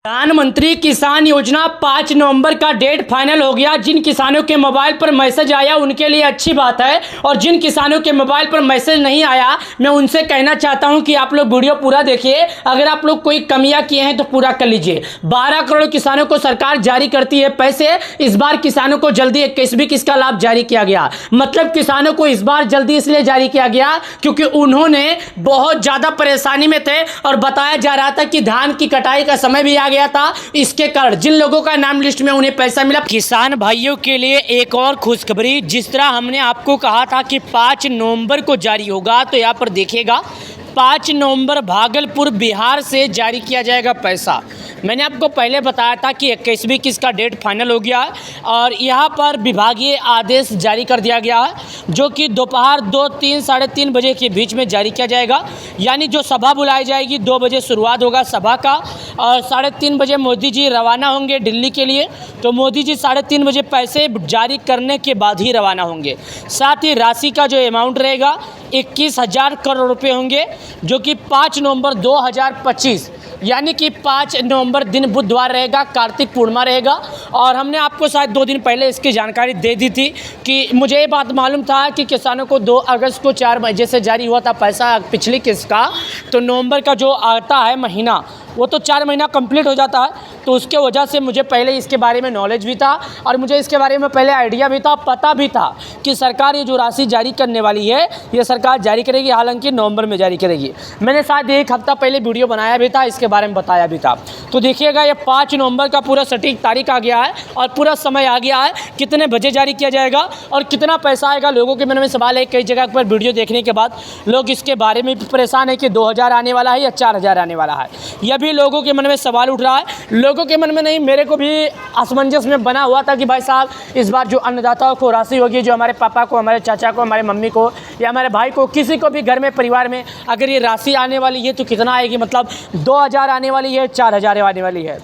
प्रधानमंत्री किसान योजना 5 नवंबर का डेट फाइनल हो गया। जिन किसानों के मोबाइल पर मैसेज आया उनके लिए अच्छी बात है, और जिन किसानों के मोबाइल पर मैसेज नहीं आया मैं उनसे कहना चाहता हूं कि आप लोग वीडियो पूरा देखिए। अगर आप लोग कोई कमियां किए हैं तो पूरा कर लीजिए। 12 करोड़ किसानों को सरकार जारी करती है पैसे। इस बार किसानों को जल्दी 21वीं किस्त का लाभ जारी किया गया। मतलब किसानों को इस बार जल्दी इसलिए जारी किया गया क्योंकि उन्होंने बहुत ज़्यादा परेशानी में थे और बताया जा रहा था कि धान की कटाई का समय भी आ गया था। इसके कारण जिन लोगों का नाम लिस्ट में उन्हें पैसा मिला। किसान भाइयों के लिए एक और खुशखबरी, जिस तरह हमने आपको कहा था कि 5 नवंबर को जारी होगा, तो यहाँ पर देखिएगा 5 नवंबर भागलपुर बिहार से जारी किया जाएगा पैसा। मैंने आपको पहले बताया था कि 21वीं किस्त का डेट फाइनल हो गया है और यहाँ पर विभागीय आदेश जारी कर दिया गया है, जो कि दोपहर 2, 3, साढ़े 3 बजे के बीच में जारी किया जाएगा। यानी जो सभा बुलाई जाएगी 2 बजे शुरुआत होगा सभा का, और 3:30 बजे मोदी जी रवाना होंगे दिल्ली के लिए। तो मोदी जी 3:30 बजे पैसे जारी करने के बाद ही रवाना होंगे। साथ ही राशि का जो अमाउंट रहेगा 21,000 करोड़ रुपये होंगे, जो कि 5 नवंबर 2025 यानी कि 5 नवंबर दिन बुधवार रहेगा, कार्तिक पूर्णिमा रहेगा। और हमने आपको शायद 2 दिन पहले इसकी जानकारी दे दी थी कि मुझे ये बात मालूम था कि किसानों को 2 अगस्त को 4 बजे से जारी हुआ था पैसा पिछली किस्त का, तो नवंबर का जो आता है महीना वो तो 4 महीना कंप्लीट हो जाता है। तो उसके वजह से मुझे पहले इसके बारे में नॉलेज भी था और मुझे इसके बारे में पहले आइडिया भी था, पता भी था कि सरकार ये जो राशि जारी करने वाली है ये सरकार जारी करेगी, हालांकि नवंबर में जारी करेगी। मैंने शायद 1 हफ्ता पहले वीडियो बनाया भी था, इसके बारे में बताया भी था। तो देखिएगा ये 5 नवंबर का पूरा सटीक तारीख आ गया है और पूरा समय आ गया है कितने बजे जारी किया जाएगा और कितना पैसा आएगा। लोगों के मन में सवाल है, कई जगह पर वीडियो देखने के बाद लोग इसके बारे में परेशान है कि 2000 आने वाला है या 4000 आने वाला है। यह भी लोगों के मन में सवाल उठ रहा है। लोगों के मन में नहीं, मेरे को भी असमंजस में बना हुआ था कि भाई साहब इस बार जो अन्नदाताओं को राशि होगी, जो हमारे पापा को, हमारे चाचा को, हमारे मम्मी को या हमारे भाई को, किसी को भी घर में परिवार में अगर ये राशि आने वाली है तो कितना आएगी। मतलब 2000 आने वाली है, 4000 आने वाली है।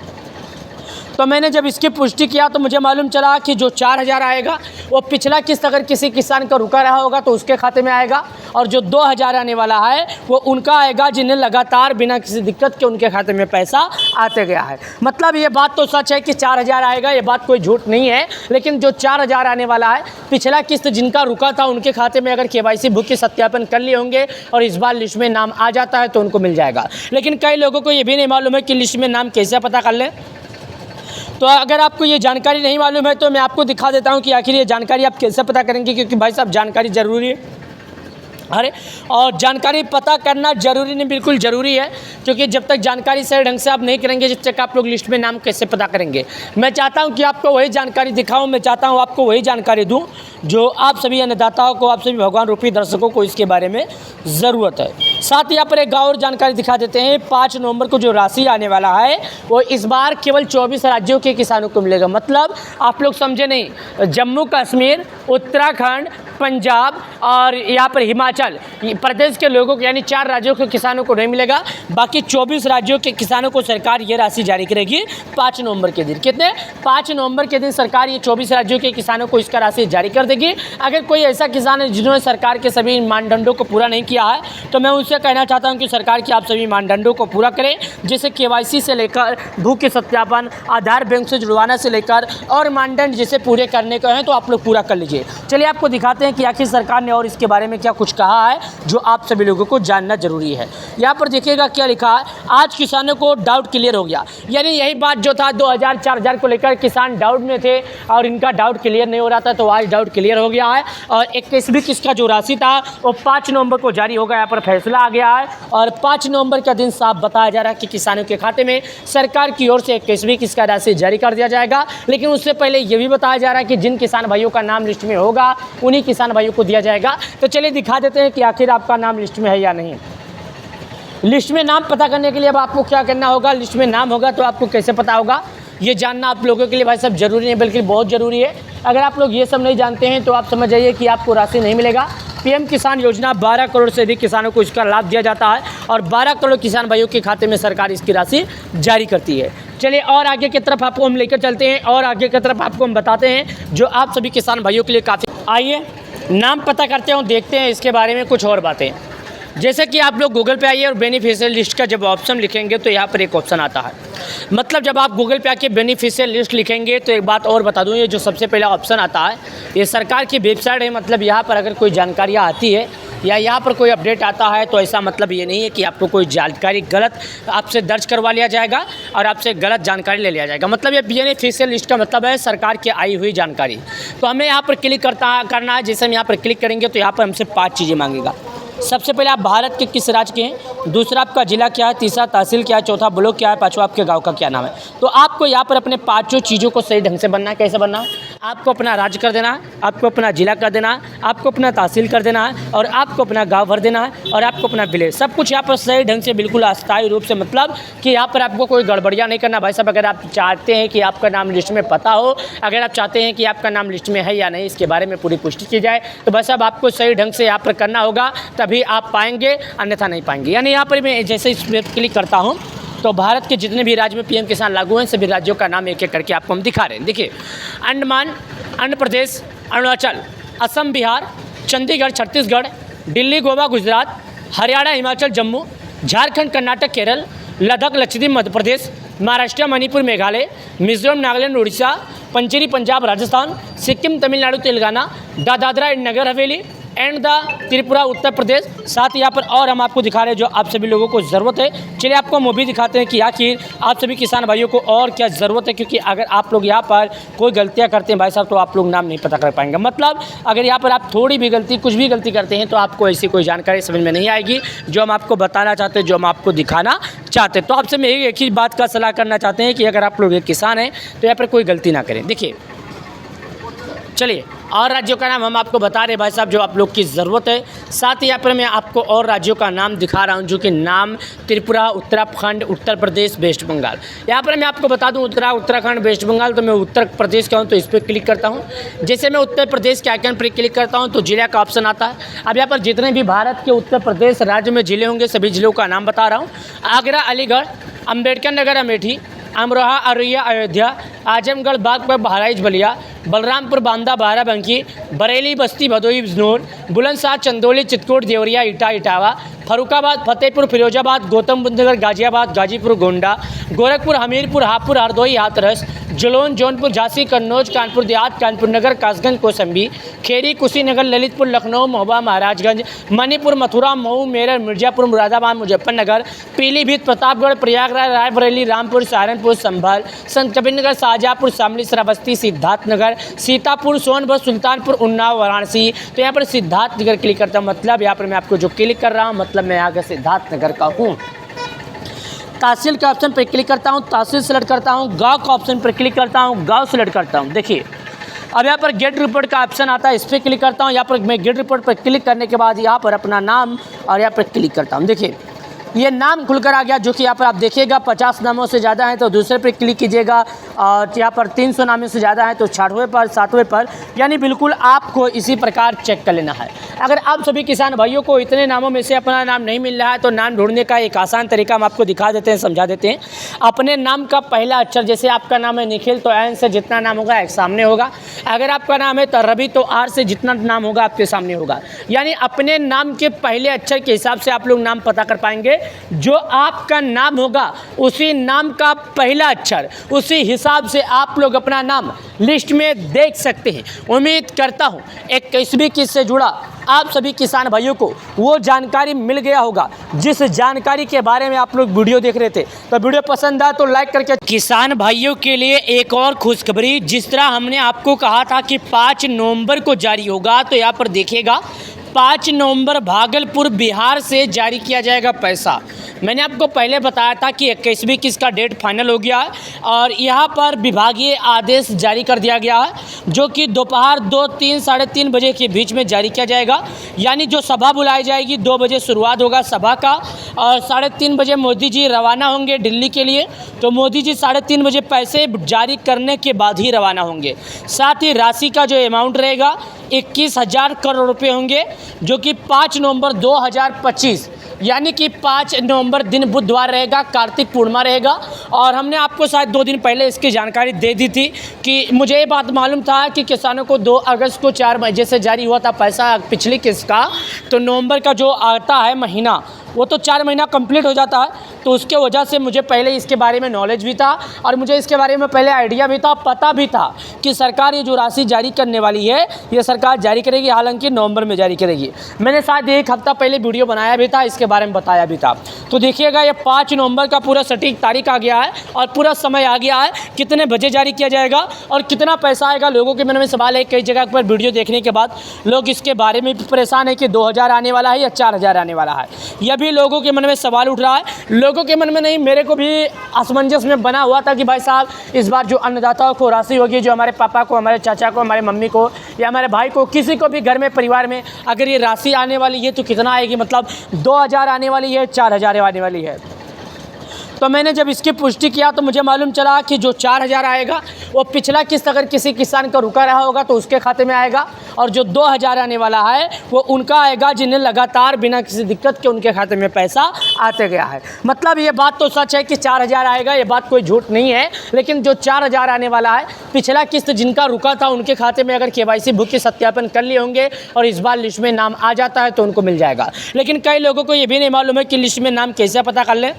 तो मैंने जब इसकी पुष्टि किया तो मुझे मालूम चला कि जो 4000 आएगा वो पिछला किस्त अगर किसी किसान का रुका रहा होगा तो उसके खाते में आएगा, और जो 2000 आने वाला है वो उनका आएगा जिन्हें लगातार बिना किसी दिक्कत के उनके खाते में पैसा आते गया है। मतलब ये बात तो सच है कि 4000 आएगा, ये बात कोई झूठ नहीं है। लेकिन जो 4000 आने वाला है पिछला किस्त जिनका रुका था उनके खाते में अगर KYC बुक के सत्यापन कर लिए होंगे और इस बार लिस्ट में नाम आ जाता है तो उनको मिल जाएगा। लेकिन कई लोगों को ये भी नहीं मालूम है कि लिस्ट में नाम कैसे पता कर लें। तो अगर आपको ये जानकारी नहीं मालूम है तो मैं आपको दिखा देता हूँ कि आखिर ये जानकारी आप कैसे पता करेंगे, क्योंकि भाई साहब जानकारी ज़रूरी है। अरे और जानकारी पता करना ज़रूरी नहीं, बिल्कुल ज़रूरी है, क्योंकि जब तक जानकारी सही ढंग से आप नहीं करेंगे जब तक आप लोग लिस्ट में नाम कैसे पता करेंगे। मैं चाहता हूं कि आपको वही जानकारी दिखाऊं, मैं चाहता हूं आपको वही जानकारी दूं जो आप सभी अन्नदाताओं को, आप सभी भगवान रूपी दर्शकों को इसके बारे में ज़रूरत है। साथ ही यहाँ पर एक और जानकारी दिखा देते हैं। 5 नवंबर को जो राशि आने वाला है वो इस बार केवल 24 राज्यों के किसानों को मिलेगा। मतलब आप लोग समझे नहीं, जम्मू कश्मीर, उत्तराखंड, पंजाब और यहाँ पर हिमाचल प्रदेश के लोगों को, यानी 4 राज्यों के किसानों को नहीं मिलेगा। बाकी 24 राज्यों के किसानों को सरकार ये राशि जारी करेगी 5 नवंबर के दिन। कितने? 5 नवंबर के दिन सरकार ये 24 राज्यों के किसानों को इसका राशि जारी कर देगी। अगर कोई ऐसा किसान है जिन्होंने सरकार के सभी मानदंडों को पूरा नहीं किया है तो मैं उनसे कहना चाहता हूँ कि सरकार के आप सभी मानदंडों को पूरा करें, जैसे KYC से लेकर भू के सत्यापन, आधार बैंक से जुड़वाना से लेकर और मानदंड जिसे पूरे करने का है तो आप लोग पूरा कर लीजिए। चलिए आपको दिखाते हैं कि आखिर सरकार ने और इसके बारे में क्या कुछ कहा है जो आप सभी लोगों को जानना जरूरी है। यहाँ पर देखिएगा क्या लिखा है। आज किसानों को डाउट क्लियर हो गया। यानी यही बात जो था 2000 4000 को लेकर किसान डाउट में थे और इनका डाउट क्लियर नहीं हो रहा था, तो आज डाउट क्लियर हो गया है। और 21वीं किस्त का जो राशि था वो 5 नवंबर को जारी होगा। यहाँ पर फैसला आ गया है और 5 नवंबर का दिन साफ बताया जा रहा है कि किसानों के खाते में सरकार की ओर से 21वीं किस्त का राशि जारी कर दिया जाएगा। लेकिन उससे पहले ये भी बताया जा रहा है कि जिन किसान भाइयों का नाम लिस्ट में होगा उन्हीं किसान भाइयों को दिया जाएगा। तो चलिए दिखा देते हैं कि आखिर आपका नाम लिस्ट में है या नहीं। लिस्ट में नाम पता करने के लिए अब आपको क्या करना होगा, लिस्ट में नाम होगा तो आपको कैसे पता होगा ये जानना आप लोगों के लिए भाई साहब ज़रूरी नहीं बल्कि बहुत ज़रूरी है। अगर आप लोग ये सब नहीं जानते हैं तो आप समझ जाइए कि आपको राशि नहीं मिलेगा। PM किसान योजना 12 करोड़ से अधिक किसानों को इसका लाभ दिया जाता है और 12 करोड़ किसान भाइयों के खाते में सरकार इसकी राशि जारी करती है। चलिए और आगे की तरफ आपको हम लेकर चलते हैं और आगे की तरफ आपको हम बताते हैं जो आप सभी किसान भाइयों के लिए काफ़ी। आइए नाम पता करते हैं और देखते हैं इसके बारे में कुछ और बातें। जैसे कि आप लोग गूगल पे आइए और बेनिफिशियल लिस्ट का जब ऑप्शन लिखेंगे तो यहाँ पर एक ऑप्शन आता है। मतलब जब आप गूगल पे आके बेनिफिशियल लिस्ट लिखेंगे तो एक बात और बता दूँ, ये जो सबसे पहला ऑप्शन आता है ये सरकार की वेबसाइट है। मतलब यहाँ पर अगर कोई जानकारियाँ आती है या यहाँ पर कोई अपडेट आता है तो ऐसा मतलब ये नहीं है कि आपको कोई जानकारी गलत आपसे दर्ज करवा लिया जाएगा और आपसे गलत जानकारी ले लिया जाएगा। मतलब ये बेनिफिशियल लिस्ट का मतलब है सरकार की आई हुई जानकारी। तो हमें यहाँ पर क्लिक करना है। जैसे हम यहाँ पर क्लिक करेंगे तो यहाँ पर हमसे 5 चीज़ें मांगेगा। सबसे पहले आप भारत के किस राज्य के हैं, दूसरा आपका जिला क्या है, तीसरा तहसील क्या है, चौथा ब्लॉक क्या है, पांचवा आपके गांव का क्या नाम है। तो आपको यहाँ पर अपने 5 चीज़ों को सही ढंग से बनना है। कैसे बनना है? आपको अपना राज्य कर देना है, आपको अपना जिला कर देना है, आपको अपना तहसील कर देना है और आपको अपना गाँव भर देना है और आपको अपना विलेज, सब कुछ यहाँ पर सही ढंग से बिल्कुल अस्थायी रूप से, मतलब कि यहाँ पर आपको कोई गड़बड़ियाँ नहीं करना। भाई साहब अगर आप चाहते हैं कि आपका नाम लिस्ट में पता हो, अगर आप चाहते हैं कि आपका नाम लिस्ट में है या नहीं इसके बारे में पूरी पुष्टि की जाए, तो बस अब आपको सही ढंग से यहाँ पर करना होगा, तभी आप पाएंगे, अन्यथा नहीं पाएंगे। यानी यहाँ पर मैं जैसे इस पर क्लिक करता हूँ तो भारत के जितने भी राज्य में पीएम किसान लागू हैं सभी राज्यों का नाम एक एक करके आपको हम दिखा रहे हैं। देखिए, Andaman, Andhra Pradesh, Arunachal, Assam, Bihar, Chandigarh, Chhattisgarh, Delhi, Goa, Gujarat, Haryana, Himachal, Jammu, Jharkhand, Karnataka, Kerala, Ladakh, Lakshadweep, Madhya Pradesh, Maharashtra, Manipur, Meghalaya, Mizoram, Nagaland, Orissa, Pancheri, Punjab, Rajasthan, Sikkim, Tamil Nadu, Telangana, Dadra and Nagar Haveli and the Tripura, Uttar Pradesh. साथ ही यहाँ पर और हम आपको दिखा रहे हैं जो आप सभी लोगों को ज़रूरत है। चलिए आपको हम वो भी दिखाते हैं कि आखिर आप सभी किसान भाइयों को और क्या ज़रूरत है, क्योंकि अगर आप लोग यहाँ पर कोई गलतियाँ करते हैं भाई साहब तो आप लोग नाम नहीं पता कर पाएंगे। मतलब अगर यहाँ पर आप थोड़ी भी गलती, कुछ भी गलती करते हैं तो आपको ऐसी कोई जानकारी समझ में नहीं आएगी जो हम आपको बताना चाहते हैं, जो हम आपको दिखाना चाहते हैं। तो आपसे मैं एक ही बात का सलाह करना चाहते हैं कि अगर आप लोग एक किसान हैं तो यहाँ पर कोई गलती ना करें। देखिए, चलिए और राज्यों का नाम हम आपको बता रहे भाई साहब जो आप लोग की ज़रूरत है। साथ ही यहाँ पर मैं आपको और राज्यों का नाम दिखा रहा हूँ जो कि नाम त्रिपुरा, उत्तराखंड, उत्तर प्रदेश, वेस्ट बंगाल। यहाँ पर मैं आपको बता दूँ उत्तराखंड, वेस्ट बंगाल, तो मैं उत्तर प्रदेश का हूँ तो इस पर क्लिक करता हूँ। जैसे मैं उत्तर प्रदेश के आइकन पर क्लिक करता हूँ तो जिला का ऑप्शन आता है। अब यहाँ पर जितने भी भारत के उत्तर प्रदेश राज्य में ज़िले होंगे सभी ज़िलों का नाम बता रहा हूँ। आगरा, अलीगढ़, अम्बेडकर नगर, अमेठी, अमरोहा, अररिया, अयोध्या, आजमगढ़, बागपत, बहराइच, बलिया, बलरामपुर, बांदा, बाराबंकी, बरेली, बस्ती, भदोही, बिजनौर, बुलंदशहर, चंदौली, चित्रकूट, देवरिया, इटावा, फरुखाबाद, फतेहपुर, फिरोजाबाद, गौतम बुद्ध नगर, गाजियाबाद, गाजीपुर, गोंडा, गोरखपुर, हमीरपुर, हापुड़, हरदोई, हाथरस, जलौन, जौनपुर, झांसी, कन्नौज, कानपुर देहात, कानपुर नगर, कासगंज, कौशाम्बी, खेड़ी, कुशीनगर, ललितपुर, लखनऊ, महोबा, महाराजगंज, मणिपुर, मथुरा, मऊ, मेरठ, मिर्जापुर, मुरादाबाद, मुजफ्फरनगर, पीलीभीत, प्रतापगढ़, प्रयागराज, रायबरेली, रामपुर, सहारनपुर, संभल, संत कबीरनगर, शाहजहाँपुर, शामली, श्रावस्ती, सिद्धार्थनगर, सीतापुर, सोनभद्र, सुल्तानपुर, उन्नाव, वाराणसी। तो यहाँ पर सिद्धार्थनगर क्लिक करता हूँ। मतलब यहाँ पर मैं आपको जो क्लिक कर रहा हूँ मतलब मैं यहाँ का सिद्धार्थनगर का हूँ। तहसील के ऑप्शन पर क्लिक करता हूँ, तहसील सेलेक्ट करता हूँ। गांव का ऑप्शन पर क्लिक करता हूँ, गांव सेलेक्ट करता हूँ। देखिए, अब यहाँ पर गेट रिपोर्ट का ऑप्शन आता है, इस पर क्लिक करता हूँ। यहाँ पर मैं गेट रिपोर्ट पर क्लिक करने के बाद यहाँ पर अपना नाम और यहाँ पर क्लिक करता हूँ। देखिए, ये नाम खुलकर आ गया जो कि यहाँ पर आप देखिएगा 50 नामों से ज़्यादा है तो दूसरे पर क्लिक कीजिएगा और यहाँ पर 300 नामों से ज़्यादा है तो 6वें पर, 7वें पर, यानी बिल्कुल आपको इसी प्रकार चेक कर लेना है। अगर आप सभी किसान भाइयों को इतने नामों में से अपना नाम नहीं मिल रहा है तो नाम ढूंढने का एक आसान तरीका हम आपको दिखा देते हैं, समझा देते हैं। अपने नाम का पहला अक्षर, जैसे आपका नाम है निखिल तो एन से जितना नाम होगा एक सामने होगा। अगर आपका नाम है तो रवि तो आर से जितना नाम होगा आपके सामने होगा। यानी अपने नाम के पहले अक्षर के हिसाब से आप लोग नाम पता कर पाएंगे। जो आपका नाम होगा उसी नाम का पहला अक्षर, उसी हिसाब से आप लोग अपना नाम लिस्ट में देख सकते हैं। उम्मीद करता हूँ 21वीं किस्त से जुड़ा आप सभी किसान भाइयों को वो जानकारी मिल गया होगा जिस जानकारी के बारे में आप लोग वीडियो देख रहे थे। तो वीडियो पसंद आया तो लाइक करके। किसान भाइयों के लिए एक और खुशखबरी, जिस तरह हमने आपको कहा था कि 5 नवंबर को जारी होगा, तो यहाँ पर देखिएगा 5 नवंबर भागलपुर बिहार से जारी किया जाएगा पैसा। मैंने आपको पहले बताया था कि 21वीं किस्त का डेट फाइनल हो गया है और यहाँ पर विभागीय आदेश जारी कर दिया गया है जो कि दोपहर 2, 3, साढ़े 3 बजे के बीच में जारी किया जाएगा। यानी जो सभा बुलाई जाएगी 2 बजे शुरुआत होगा सभा का और 3:30 बजे मोदी जी रवाना होंगे दिल्ली के लिए। तो मोदी जी 3:30 बजे पैसे जारी करने के बाद ही रवाना होंगे। साथ ही राशि का जो अमाउंट रहेगा 21,000 करोड़ रुपये होंगे जो कि 5 नवंबर 2025 यानी कि 5 नवंबर दिन बुधवार रहेगा, कार्तिक पूर्णिमा रहेगा। और हमने आपको शायद 2 दिन पहले इसकी जानकारी दे दी थी कि मुझे ये बात मालूम था कि किसानों को 2 अगस्त को 4 मई से जारी हुआ था पैसा पिछली किस्त का, तो नवंबर का जो आता है महीना वो तो 4 महीना कंप्लीट हो जाता है। तो उसके वजह से मुझे पहले इसके बारे में नॉलेज भी था और मुझे इसके बारे में पहले आइडिया भी था, पता भी था कि सरकार ये जो राशि जारी करने वाली है ये सरकार जारी करेगी, हालांकि नवंबर में जारी करेगी। मैंने शायद 1 हफ्ता पहले वीडियो बनाया भी था, इसके बारे में बताया भी था। तो देखिएगा ये 5 नवंबर का पूरा सटीक तारीख आ गया है और पूरा समय आ गया है, कितने बजे जारी किया जाएगा और कितना पैसा आएगा। लोगों के मन में सवाल है, कई जगह पर वीडियो देखने के बाद लोग इसके बारे में भी परेशान है कि 2000 आने वाला है या 4000 आने वाला है। यह भी लोगों के मन में सवाल उठ रहा है, लोगों के मन में नहीं, मेरे को भी असमंजस में बना हुआ था कि भाई साहब इस बार जो अन्नदाताओं को राशि होगी, जो हमारे पापा को, हमारे चाचा को, हमारे मम्मी को या हमारे भाई को, किसी को भी घर में परिवार में अगर ये राशि आने वाली है तो कितना आएगी, मतलब 2000 आने वाली है, 4000 आने वाली है। तो मैंने जब इसकी पुष्टि किया तो मुझे मालूम चला कि जो 4000 आएगा वो पिछला किस्त अगर किसी किसान का रुका रहा होगा तो उसके खाते में आएगा, और जो 2000 आने वाला है वो उनका आएगा जिन्हें लगातार बिना किसी दिक्कत के उनके खाते में पैसा आते गया है। मतलब ये बात तो सच है कि 4000 आएगा, ये बात कोई झूठ नहीं है। लेकिन जो 4000 आने वाला है, पिछला किस्त जिनका रुका था उनके खाते में अगर KYC बुक के सत्यापन कर लिए होंगे और इस बार लिस्ट में नाम आ जाता है तो उनको मिल जाएगा। लेकिन कई लोगों को ये भी नहीं मालूम है कि लिस्ट में नाम कैसे पता कर लें।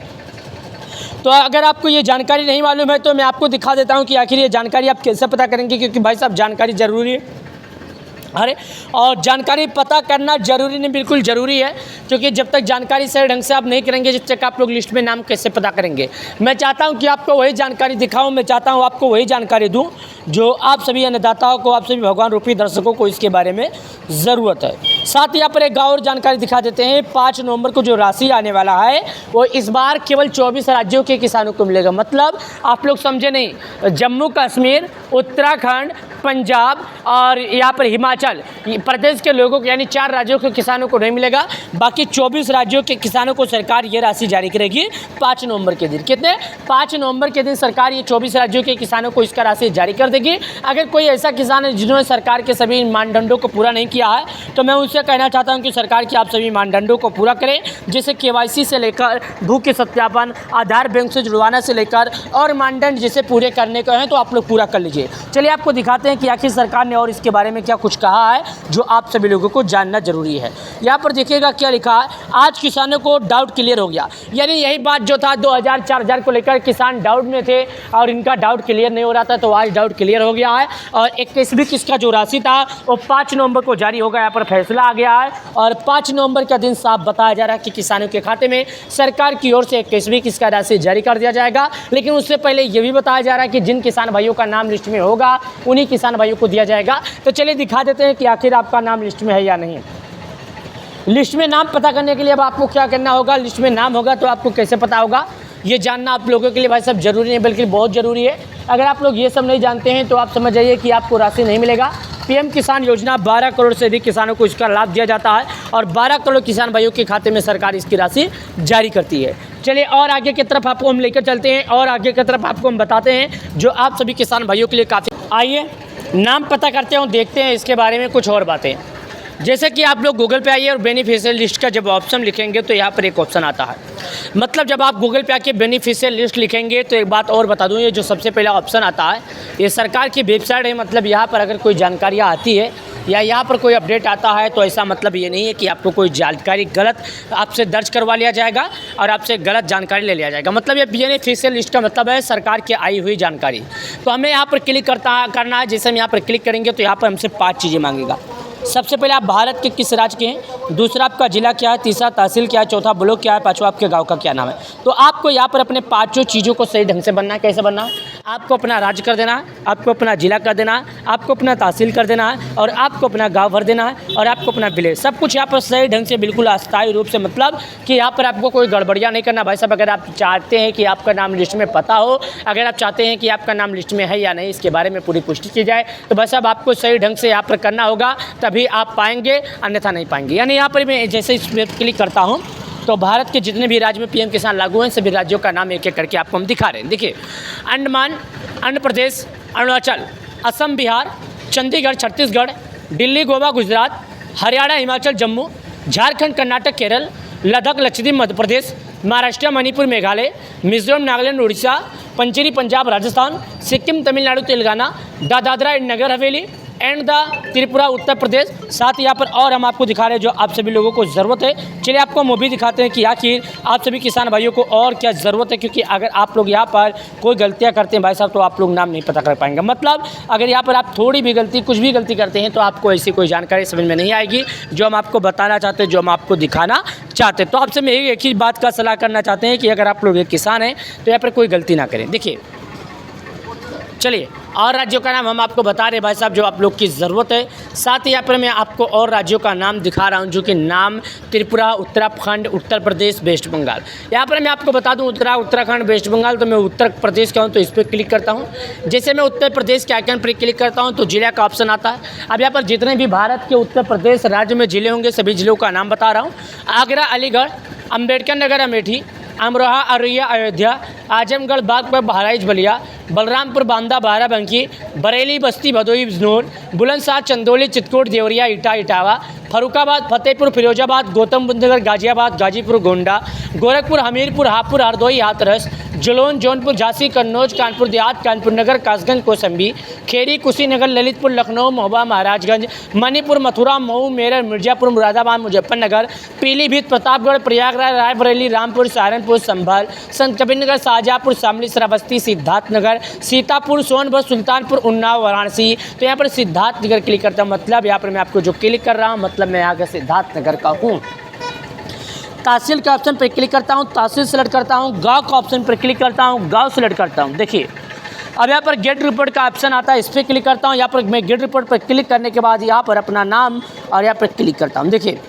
तो अगर आपको ये जानकारी नहीं मालूम है तो मैं आपको दिखा देता हूँ कि आखिर ये जानकारी आप कैसे पता करेंगे, क्योंकि भाई साहब जानकारी ज़रूरी है। अरे और जानकारी पता करना ज़रूरी नहीं, बिल्कुल ज़रूरी है, क्योंकि जब तक जानकारी सही ढंग से आप नहीं करेंगे जब तक आप लोग लिस्ट में नाम कैसे पता करेंगे। मैं चाहता हूं कि आपको वही जानकारी दिखाऊं, मैं चाहता हूं आपको वही जानकारी दूं जो आप सभी अन्नदाताओं को, आप सभी भगवान रूपी दर्शकों को इसके बारे में ज़रूरत है। साथ ही यहाँ पर एक और जानकारी दिखा देते हैं। 5 नवंबर को जो राशि आने वाला है वो इस बार केवल 24 राज्यों के किसानों को मिलेगा। मतलब आप लोग समझे नहीं, जम्मू कश्मीर, उत्तराखंड, पंजाब और यहाँ पर हिमाचल प्रदेश के लोगों को, यानी 4 राज्यों के किसानों को नहीं मिलेगा। बाकी 24 राज्यों के किसानों को सरकार ये राशि जारी करेगी 5 नवंबर के दिन। कितने? 5 नवंबर के दिन सरकार ये 24 राज्यों के किसानों को इसका राशि जारी कर देगी। अगर कोई ऐसा किसान है जिन्होंने सरकार के सभी मानदंडों को पूरा नहीं किया है तो मैं उनसे कहना चाहता हूँ कि सरकार की आप सभी मानदंडों को पूरा करें, जैसे KYC से लेकर भू के सत्यापन, आधार बैंक से जुड़वाना से लेकर और मानदंड जैसे पूरे करने को हैं तो आप लोग पूरा कर लीजिए। चलिए आपको दिखाते हैं कि आखिर सरकार ने और इसके बारे में क्या कुछ कहा है जो आप सभी लोगों को जानना जरूरी है। यहाँ पर देखिएगा क्या लिखा है। आज किसानों को डाउट क्लियर हो गया, यानी यही बात जो था 2000 4000 को लेकर किसान डाउट में थे और इनका डाउट क्लियर नहीं हो रहा था, तो आज डाउट क्लियर हो गया है। और 21वीं किस्त का जो राशि था वो 5 नवंबर को जारी होगा, यहाँ पर फैसला आ गया है। और 5 नवंबर का दिन साफ बताया जा रहा है कि किसानों के खाते में सरकार की ओर से 21वीं किस्त का राशि जारी कर दिया जाएगा। लेकिन उससे पहले ये भी बताया जा रहा है कि जिन किसान भाइयों का नाम लिस्ट में होगा उन्हीं किसान भाइयों को दिया जाएगा। तो चलिए दिखा देते हैं कि आखिर आपका नाम लिस्ट में है या नहीं। लिस्ट में नाम पता करने के लिए अब आपको क्या करना होगा, लिस्ट में नाम होगा तो आपको कैसे पता होगा, ये जानना आप लोगों के लिए भाई साहब ज़रूरी नहीं बल्कि बहुत ज़रूरी है। अगर आप लोग ये सब नहीं जानते हैं तो आप समझ जाइए कि आपको राशि नहीं मिलेगा। PM किसान योजना 12 करोड़ से अधिक किसानों को इसका लाभ दिया जाता है और 12 करोड़ किसान भाइयों के खाते में सरकार इसकी राशि जारी करती है। चलिए और आगे की तरफ आपको हम लेकर चलते हैं और आगे की तरफ आपको हम बताते हैं जो आप सभी किसान भाइयों के लिए काफ़ी। आइए नाम पता करते हैं और देखते हैं इसके बारे में कुछ और बातें। जैसे कि आप लोग गूगल पे आइए और बेनिफिशियल लिस्ट का जब ऑप्शन लिखेंगे तो यहाँ पर एक ऑप्शन आता है। मतलब जब आप गूगल पे आके बेनिफिशियल लिस्ट लिखेंगे तो एक बात और बता दूँ, ये जो सबसे पहला ऑप्शन आता है ये सरकार की वेबसाइट है। मतलब यहाँ पर अगर कोई जानकारियाँ आती है या यहाँ पर कोई अपडेट आता है तो ऐसा मतलब ये नहीं है कि आपको कोई जानकारी गलत आपसे दर्ज करवा लिया जाएगा और आपसे गलत जानकारी ले लिया जाएगा। मतलब ये बेनिफिशियल लिस्ट का मतलब है सरकार की आई हुई जानकारी। तो हमें यहाँ पर क्लिक करना है। जैसे हम यहाँ पर क्लिक करेंगे तो यहाँ पर हमसे 5 चीज़ें मांगेगा। सबसे पहले आप भारत के किस राज्य के हैं, दूसरा आपका जिला क्या है, तीसरा तहसील क्या है, चौथा ब्लॉक क्या है, पांचवा आपके गांव का क्या नाम है। तो आपको यहाँ पर अपने 5 चीज़ों को सही ढंग से बनना है। कैसे बनना है? आपको अपना राज्य कर देना है, आपको अपना जिला कर देना है, आपको अपना तहसील कर देना है और आपको अपना गांव भर देना है और आपको अपना विलेज, सब कुछ यहाँ पर सही ढंग से बिल्कुल अस्थायी रूप से, मतलब कि यहाँ पर आपको कोई गड़बड़ियाँ नहीं करना। भाई साहब अगर आप चाहते हैं कि आपका नाम लिस्ट में पता हो, अगर आप चाहते हैं कि आपका नाम लिस्ट में है या नहीं इसके बारे में पूरी पुष्टि की जाए तो भाई साहब आपको सही ढंग से यहाँ पर करना होगा, तभी आप पाएंगे, अन्यथा नहीं पाएंगे। यानी यहाँ पर मैं जैसे इस पर क्लिक करता हूँ तो भारत के जितने भी राज्य में PM किसान लागू हैं सभी राज्यों का नाम एक एक करके आपको हम दिखा रहे हैं। देखिए Andaman, Andhra Pradesh, Arunachal, Assam, Bihar, Chandigarh, Chhattisgarh, Delhi, Goa, Gujarat, Haryana, Himachal, Jammu, Jharkhand, Karnataka, Kerala, Ladakh Lakshadweep Madhya Pradesh, Maharashtra Manipur Meghalaya, Mizoram Nagaland Orissa, Pancheri Punjab Rajasthan, Sikkim Tamil Nadu Telangana, Dadra and Nagar Haveli and the Tripura Uttar Pradesh. साथ ही यहाँ पर और हम आपको दिखा रहे हैं जो आप सभी लोगों को ज़रूरत है। चलिए आपको वो भी दिखाते हैं कि आखिर आप सभी किसान भाइयों को और क्या ज़रूरत है, क्योंकि अगर आप लोग यहाँ पर कोई गलतियाँ करते हैं भाई साहब तो आप लोग नाम नहीं पता कर पाएंगे। मतलब अगर यहाँ पर आप थोड़ी भी गलती कुछ भी गलती करते हैं तो आपको ऐसी कोई जानकारी समझ में नहीं आएगी जो हम आपको बताना चाहते हैं, जो हम आपको दिखाना चाहते हैं। तो आपसे मैं एक ही बात का सलाह करना चाहते हैं कि अगर आप लोग एक किसान हैं तो यहाँ पर कोई गलती ना करें। देखिए चलिए और राज्यों का नाम हम आपको बता रहे हैं भाई साहब जो आप लोग की ज़रूरत है। साथ ही यहाँ पर मैं आपको और राज्यों का नाम दिखा रहा हूँ जो कि नाम त्रिपुरा, उत्तराखंड, उत्तर प्रदेश, वेस्ट बंगाल। यहाँ पर मैं आपको बता दूँ उत्तराखंड, वेस्ट बंगाल, तो मैं उत्तर प्रदेश का हूँ तो इस पर क्लिक करता हूँ। जैसे मैं उत्तर प्रदेश के आइकन पर क्लिक करता हूँ तो जिला का ऑप्शन आता है। अब यहाँ पर जितने भी भारत के उत्तर प्रदेश राज्य में ज़िले होंगे सभी ज़िलों का नाम बता रहा हूँ। आगरा, अलीगढ़, अम्बेडकर नगर अमेठी, अमरोहा, अररिया, अयोध्या, आजमगढ़, बागपत, बहराइच, बलिया, बलरामपुर, बांदा, बाराबंकी, बरेली, बस्ती, भदोही, बिजनौर, बुलंदशहर, चंदौली, चित्रकूट, देवरिया, इटावा, फरुखाबाद, फतेहपुर, फिरोजाबाद, गौतम बुद्ध नगर, गाजियाबाद, गाजीपुर, गोंडा, गोरखपुर, हमीरपुर, हापुड़, हरदोई, हाथरस, जलौन, जौनपुर, झांसी, कन्नौज, कानपुर देहात, कानपुर नगर, कासगंज, कौशाम्बी, खेड़ी, कुशीनगर, ललितपुर, लखनऊ, महोबा, महाराजगंज, मणिपुर, मथुरा, मऊ, मेरठ, मिर्जापुर, मुरादाबाद, मुजफ्फरनगर, पीलीभीत, प्रतापगढ़, प्रयागराज, रायबरेली, रामपुर, सहारनपुर, संभल, संत कबीरनगर, शाहजहाँपुर, शामली, श्रावस्ती, सिद्धार्थनगर, सीतापुर, सोनभद्र, सुल्तानपुर, उन्नाव, वाराणसी। तो यहाँ पर सिद्धार्थनगर क्लिक करता हूँ। मतलब यहाँ पर मैं आपको जो क्लिक कर रहा हूँ मतलब मैं यहाँ का सिद्धार्थनगर का हूँ। तहसील के ऑप्शन पर क्लिक करता हूँ, तहसील सेलेक्ट करता हूँ। गांव का ऑप्शन पर क्लिक करता हूँ, गांव सेलेक्ट करता हूँ। देखिए अब यहाँ पर गेट रिपोर्ट का ऑप्शन आता है, इस पर क्लिक करता हूँ। यहाँ पर मैं गेट रिपोर्ट पर क्लिक करने के बाद यहाँ पर अपना नाम और यहाँ पर क्लिक करता हूँ। देखिए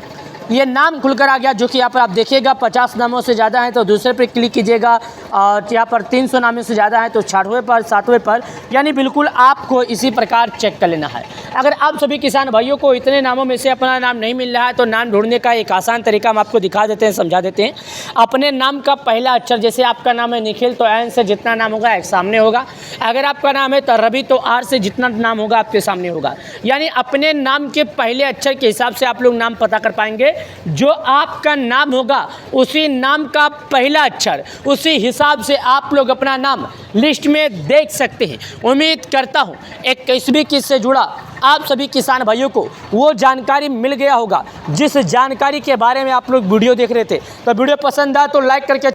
ये नाम खुलकर आ गया जो कि यहाँ पर आप देखिएगा 50 नामों से ज़्यादा है तो दूसरे पर क्लिक कीजिएगा, और यहाँ पर 300 नामों से ज़्यादा है तो 6वें पर, 7वें पर, यानी बिल्कुल आपको इसी प्रकार चेक कर लेना है। अगर आप सभी किसान भाइयों को इतने नामों में से अपना नाम नहीं मिल रहा है तो नाम ढूंढने का एक आसान तरीका हम आपको दिखा देते हैं, समझा देते हैं। अपने नाम का पहला अक्षर, जैसे आपका नाम है निखिल तो एन से जितना नाम होगा एक सामने होगा। अगर आपका नाम है तो रवि तो आर से जितना नाम होगा आपके सामने होगा। यानी अपने नाम के पहले अक्षर के हिसाब से आप लोग नाम पता कर पाएंगे। जो आपका नाम होगा उसी नाम का पहला अक्षर, उसी हिसाब से आप लोग अपना नाम लिस्ट में देख सकते हैं। उम्मीद करता हूं 21वीं किस्त से जुड़ा आप सभी किसान भाइयों को वो जानकारी मिल गया होगा जिस जानकारी के बारे में आप लोग वीडियो देख रहे थे। तो वीडियो पसंद आया तो लाइक करके